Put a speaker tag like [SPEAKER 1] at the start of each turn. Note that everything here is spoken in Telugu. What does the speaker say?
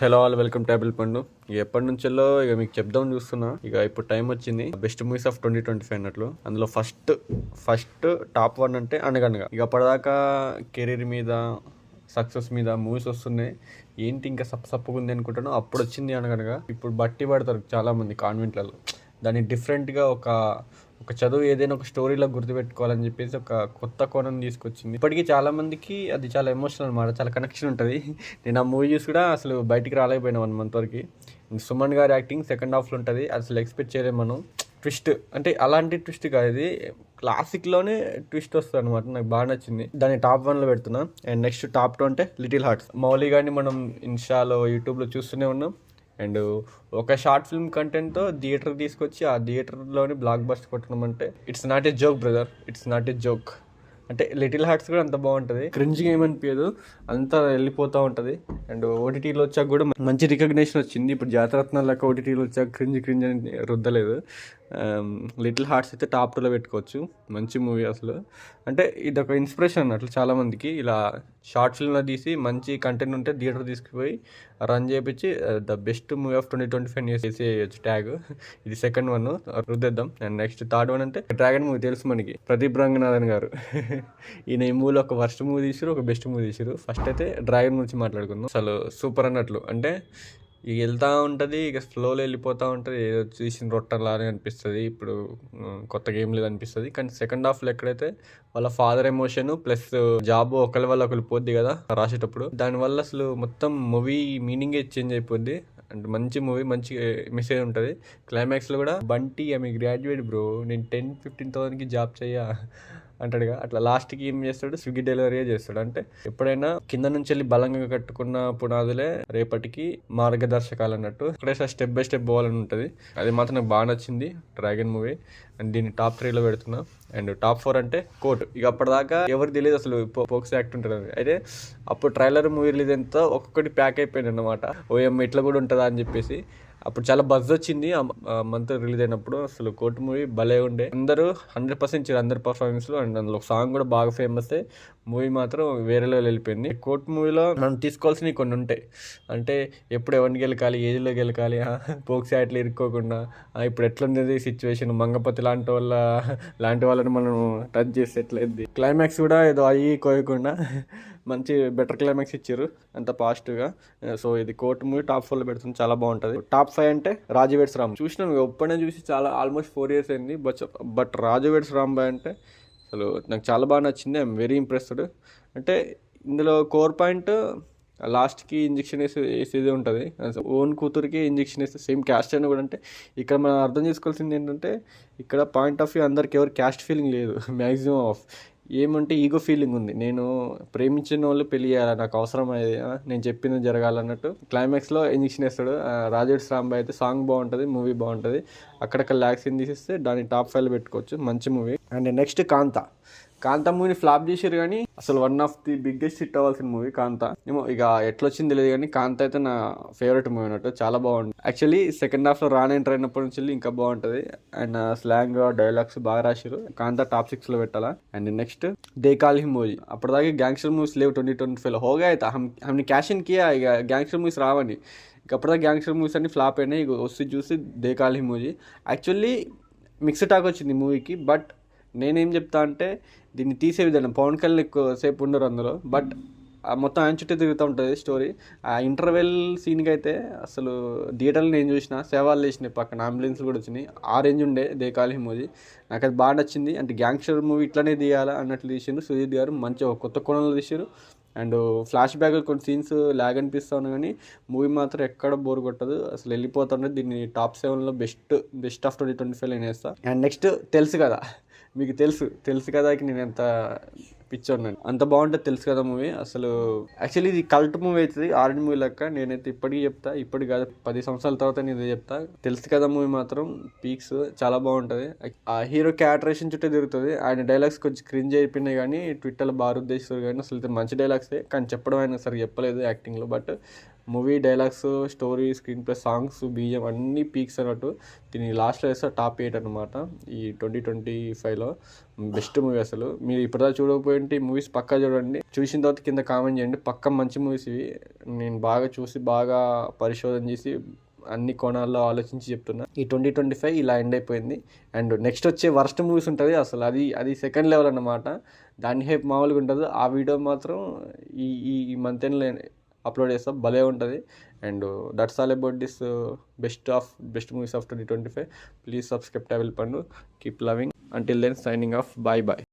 [SPEAKER 1] హలో ఆల్, వెల్కమ్ టేబుల్ పండు. ఇక ఎప్పటి నుంచెల్లో ఇక మీకు చెప్దాం చూస్తున్నా. ఇక ఇప్పుడు టైం వచ్చింది బెస్ట్ మూవీస్ ఆఫ్ 2025 అన్నట్లు. అందులో ఫస్ట్ టాప్ 1 అంటే అనగనగా. ఇక అప్పటిదాకా కెరీర్ మీద సక్సెస్ మీద మూవీస్ వస్తున్నాయి, ఏంటి ఇంకా సప్పుకుంది అనుకుంటాను. అప్పుడు వచ్చింది అనగనగా. ఇప్పుడు బట్టి పడతారు చాలా మంది కాన్వెంట్లలో. దాన్ని డిఫరెంట్గా ఒక చదువు ఏదైనా ఒక స్టోరీలో గుర్తుపెట్టుకోవాలని చెప్పేసి ఒక కొత్త కోణం తీసుకొచ్చింది. ఇప్పటికీ చాలా మందికి అది చాలా ఎమోషనల్ అనమాట, చాలా కనెక్షన్ ఉంటుంది. నేను ఆ మూవీ చూసి కూడా అసలు బయటికి రాలేకపోయినా 1 month వరకు. సుమన్ గారి యాక్టింగ్ సెకండ్ హాఫ్లో ఉంటుంది, అసలు ఎక్స్పెక్ట్ చేయలేము మనం. ట్విస్ట్ అంటే అలాంటి ట్విస్ట్ కాదు, ఇది క్లాసిక్లోనే ట్విస్ట్ వస్తుంది అనమాట. నాకు బాగా నచ్చింది, దాన్ని టాప్ 1లో పెడుతున్నా. అండ్ నెక్స్ట్ టాప్ 2 అంటే లిటిల్ హార్ట్స్. మౌలి గారిని మనం ఇన్స్టాలో యూట్యూబ్లో చూస్తూనే ఉన్నాం. అండ్ ఒక షార్ట్ ఫిల్మ్ కంటెంట్తో థియేటర్ తీసుకొచ్చి ఆ థియేటర్లోని బ్లాక్ బస్టర్ కొట్టడం అంటే it's not a joke brother, it's not a joke. అంటే లిటిల్ హార్ట్స్ కూడా అంత బాగుంటుంది, క్రింజ్గా ఏమనిపించదు, అంతా వెళ్ళిపోతూ ఉంటుంది. అండ్ ఓటీటీలో వచ్చాక కూడా మంచి రికగ్నేషన్ వచ్చింది. ఇప్పుడు జాతరత్నాలు లెక్క ఓటీటీలో వచ్చాక క్రింజ్ అని రుద్దలేదు. లిటిల్ హార్ట్స్ అయితే టాప్ 2లో పెట్టుకోవచ్చు, మంచి మూవీ అసలు. అంటే ఇది ఒక ఇన్స్పిరేషన్ అన్నట్లు చాలామందికి. ఇలా షార్ట్ ఫిల్మ్లో తీసి మంచి కంటెంట్ ఉంటే థియేటర్ తీసుకుపోయి రన్ చేయించి ద బెస్ట్ మూవీ ఆఫ్ 2025 చేసేయచ్చు ట్యాగ్. ఇది సెకండ్ 1 రుద్దేద్దాం. అండ్ నెక్స్ట్ థర్డ్ 1 అంటే డ్రాగన్ మూవీ. తెలుసు మనకి, ప్రదీప్ రంగనాథన్ గారు. ఈయన ఈ మూవీలో ఒక వర్స్ట్ మూవీ తీసారు, ఒక బెస్ట్ మూవీ తీసారు. ఫస్ట్ అయితే డ్రాగన్ గురించి మాట్లాడుకుందాం. అసలు సూపర్ అన్నట్లు. అంటే ఇక వెళ్తూ ఉంటుంది, ఇక ఫ్లోలో వెళ్ళిపోతూ ఉంటుంది, ఏదో చూసిన రొట్టలానే అనిపిస్తుంది. ఇప్పుడు కొత్త గేమ్ లేదు అనిపిస్తుంది. కానీ సెకండ్ హాఫ్లో ఎక్కడైతే వాళ్ళ ఫాదర్ ఎమోషన్ ప్లస్ జాబ్ ఒకరి వల్ల ఒకరు పోద్ది కదా రాసేటప్పుడు, దానివల్ల అసలు మొత్తం మూవీ మీనింగే చేంజ్ అయిపోద్ది. అంటే మంచి మూవీ, మంచి మెసేజ్ ఉంటుంది. క్లైమాక్స్లో కూడా బంటి ఆమె గ్రాడ్యుయేట్ బ్రో, నేను 10,000-15,000కి జాబ్ చెయ్యా అంటాడుగా. అట్లా లాస్ట్కి ఏం చేస్తాడు, స్విగ్గీ డెలివరీ చేస్తాడు. అంటే ఎప్పుడైనా కింద నుంచి వెళ్ళి బలంగా కట్టుకున్న పునాదులే రేపటికి మార్గదర్శకాలు అన్నట్టు. అక్కడే స్టెప్ బై స్టెప్ పోవాలని ఉంటుంది. అది మాత్రం నాకు బాగా నచ్చింది డ్రాగన్ మూవీ. అండ్ దీన్ని టాప్ 3లో పెడుతున్నా. అండ్ టాప్ 4 అంటే కోర్ట్. ఇక అప్పటిదాకా ఎవరికి తెలియదు అసలు పోక్స్ యాక్ట్ ఉంటుంది అని. అయితే అప్పుడు ట్రైలర్ మూవీ రిలీజ్ ఎంత ఒక్కొక్కటి ప్యాక్ అయిపోయింది అన్నమాట. ఓఎం ఇట్లా కూడా ఉంటుందా అని చెప్పేసి. అప్పుడు చాలా బజ్ వచ్చింది ఆ మంత్ రిలీజ్ అయినప్పుడు. అసలు కోర్ట్ మూవీ భలే ఉండే, అందరూ 100% ఇచ్చారు అందరి పర్ఫార్మెన్స్లో. అండ్ అందులో సాంగ్ కూడా బాగా ఫేమస్. మూవీ మాత్రం వేరే లెవెల్ వెళ్ళిపోయింది. కోర్ట్ మూవీలో మనం తీసుకోవాల్సినవి కొన్ని ఉంటాయి. అంటే ఎప్పుడు ఎవరిని గెలకాలి, ఏజ్లో గెలకాలి, పోక్స్ యాక్ట్లు ఇరుక్కోకుండా, ఇప్పుడు ఎట్లుండేది సిచ్యువేషన్, మంగపతి లాంటి వాళ్ళని మనం టచ్ చేస్తే ఎట్లయింది. క్లైమాక్స్ కూడా ఏదో అయ్యి కోయకుండా మంచి బెటర్ క్లైమాక్స్ ఇచ్చారు, అంత పాజిటివ్గా. సో ఇది కోర్ట్ మూవీ టాప్ 4లో పెడుతుంది, చాలా బాగుంటుంది. టాప్ 5 అంటే రాజు వెడ్స్ రాంబాయ్. చూసినాను ఒప్పుడే చూసి చాలా ఆల్మోస్ట్ 4 years అయింది. బట్ రాజు వెడ్స్ రాంబాయ్ అంటే అసలు నాకు చాలా బాగా నచ్చింది. I'm very impressed. అంటే ఇందులో కోర్ పాయింట్ లాస్ట్కి ఇంజెక్షన్ వేసేది ఉంటుంది. ఓన్ కూతురికి ఇంజెక్షన్ వేస్తే సేమ్ క్యాస్ట్ అయినా కూడా. అంటే ఇక్కడ మనం అర్థం చేసుకోవాల్సింది ఏంటంటే, ఇక్కడ పాయింట్ ఆఫ్ వ్యూ అందరికి ఎవరు క్యాస్ట్ ఫీలింగ్ లేదు, మ్యాక్సిమం ఆఫ్ ఏమంటే ఈగో ఫీలింగ్ ఉంది. నేను ప్రేమించిన వాళ్ళు పెళ్లి చేయాలి, నాకు అవసరం అయ్యేది, నేను చెప్పింది జరగాలన్నట్టు. క్లైమాక్స్లో ఇంజెక్షన్ వేస్తాడు. రాజేష్ రాంబాయ్ అయితే సాంగ్ బాగుంటుంది, మూవీ బాగుంటుంది. అక్కడక్కడ ల్యాక్స్ తీసిస్తే దాన్ని టాప్ 5లో పెట్టుకోవచ్చు, మంచి మూవీ. అండ్ నెక్స్ట్ కాంతా మూవీని ఫ్లాప్ చేశారు, కానీ అసలు one of the biggest hit అవ్వాల్సిన మూవీ కాంతా. ఏమో ఇక ఎట్లొచ్చింది తెలియదు, కానీ కాంతా అయితే నా ఫేవరెట్ మూవీ అన్నట్టు, చాలా బాగుంటుంది. యాక్చువల్లీ సెకండ్ హాఫ్లో రాని ఎంటర్ అయినప్పటి నుంచి ఇంకా బాగుంటుంది. అండ్ స్లాంగ్ డైలాగ్స్ బాగా రాశారు. కాంతా టాప్ 6లో పెట్టాలా. అండ్ నెక్స్ట్ దేకాల్ హి మూవీ. అప్పటిదాకా గ్యాంగ్స్టర్ మూవీస్ లేవు 2025లో. హోగా అయితే హమ్ని క్యాష్ ఇన్ కియా, ఇక గ్యాంగ్స్టర్ మూవీస్ రావండి. ఇక అప్పటిదాకా గ్యాంగ్స్టర్ మూవీస్ అన్ని ఫ్లాప్ అయినాయి. ఇక వస్తే చూసి దేకాల్ హి మూవీ. యాక్చువల్లీ మిక్స్డ్ టాక్ వచ్చింది మూవీకి. బట్ నేనేం చెప్తా అంటే, దీన్ని తీసే విధానం, పవన్ కళ్యాణ్ ఎక్కువసేపు ఉండరు అందులో, బట్ మొత్తం ఆయన చుట్టూ తిరుగుతూ ఉంటుంది స్టోరీ. ఆ ఇంటర్వెల్ సీన్కి అయితే అసలు థియేటర్లో నేను చూసిన సేవాలు వేసినాయి, పక్కన అంబులెన్స్ కూడా వచ్చినాయి. ఆ రేంజ్ ఉండే దేకాలి మూవీ. నాకు అది బాగా నచ్చింది. అంటే గ్యాంగ్స్టర్ మూవీ ఇట్లానే తీయాలా అన్నట్లు తీసిండు సుజిత్ గారు, మంచిగా కొత్త కోణంలో తీసారు. అండ్ ఫ్లాష్ బ్యాక్ కొన్ని సీన్స్ లాగ్ అనిపిస్తూ ఉన్నాయి, కానీ మూవీ మాత్రం ఎక్కడ బోర్ కొట్టదు, అసలు వెళ్ళిపోతుండే. దీన్ని టాప్ 7లో బెస్ట్ ఆఫ్ 2025లో నేను వేస్తాను. అండ్ నెక్స్ట్ తెలుసు కదా, మీకు తెలుసు కదాకి నేను ఎంత పిచ్చోన్నాను, అంత బాగుంటుంది తెలుసు కదా మూవీ. అసలు యాక్చువల్లీ ఇది కల్ట్ మూవీ అవుతుంది, ఆరెంజ్ మూవీ లెక్క. నేనైతే ఇప్పటికీ చెప్తా, ఇప్పటికి కాదు 10 సంవత్సరాల తర్వాత నేను ఇదే చెప్తా. తెలుసు కదా మూవీ మాత్రం పీక్స్, చాలా బాగుంటుంది. ఆ హీరో క్యారెక్టరేషన్ చుట్టూ తిరుగుతుంది. ఆయన డైలాగ్స్ కొంచెం క్రింజ్ అయిపోయినాయి, కానీ ట్విట్టర్లో బాగా ఉద్దేశిస్తారు, కానీ అసలు మంచి డైలాగ్సే, కానీ చెప్పడం ఆయన సరిగ్గా చెప్పలేదు యాక్టింగ్లో. But movie dialogues, story, screenplay, songs, BGM అన్నీ పీక్స్ అన్నట్టు. దీన్ని లాస్ట్లో వేస్తే టాప్ 8 అనమాట ఈ 2025లో బెస్ట్ మూవీ. అసలు మీరు ఇప్పటిదాకా చూడకపోయింటే మూవీస్ పక్కా చూడండి. చూసిన తర్వాత కింద కామెంట్ చేయండి. పక్కా మంచి మూవీస్ ఇవి. నేను బాగా చూసి బాగా పరిశోధన చేసి అన్ని కోణాల్లో ఆలోచించి చెప్తున్నా. ఈ 2025 ఇలా ఎండ్ అయిపోయింది. అండ్ నెక్స్ట్ వచ్చే వర్స్ట్ మూవీస్ ఉంటుంది అసలు, అది సెకండ్ లెవెల్ అన్నమాట. దాని హైప్ మామూలుగా ఉంటుంది. ఆ వీడియో మాత్రం ఈ ఈ మంత్ ఎండ్లో అప్లోడ్ చేస్తాం, భలే ఉంటుంది. And that's all about this best movies of 2025. Please subscribe travel Pandu. Keep loving. Until then signing off. Bye bye.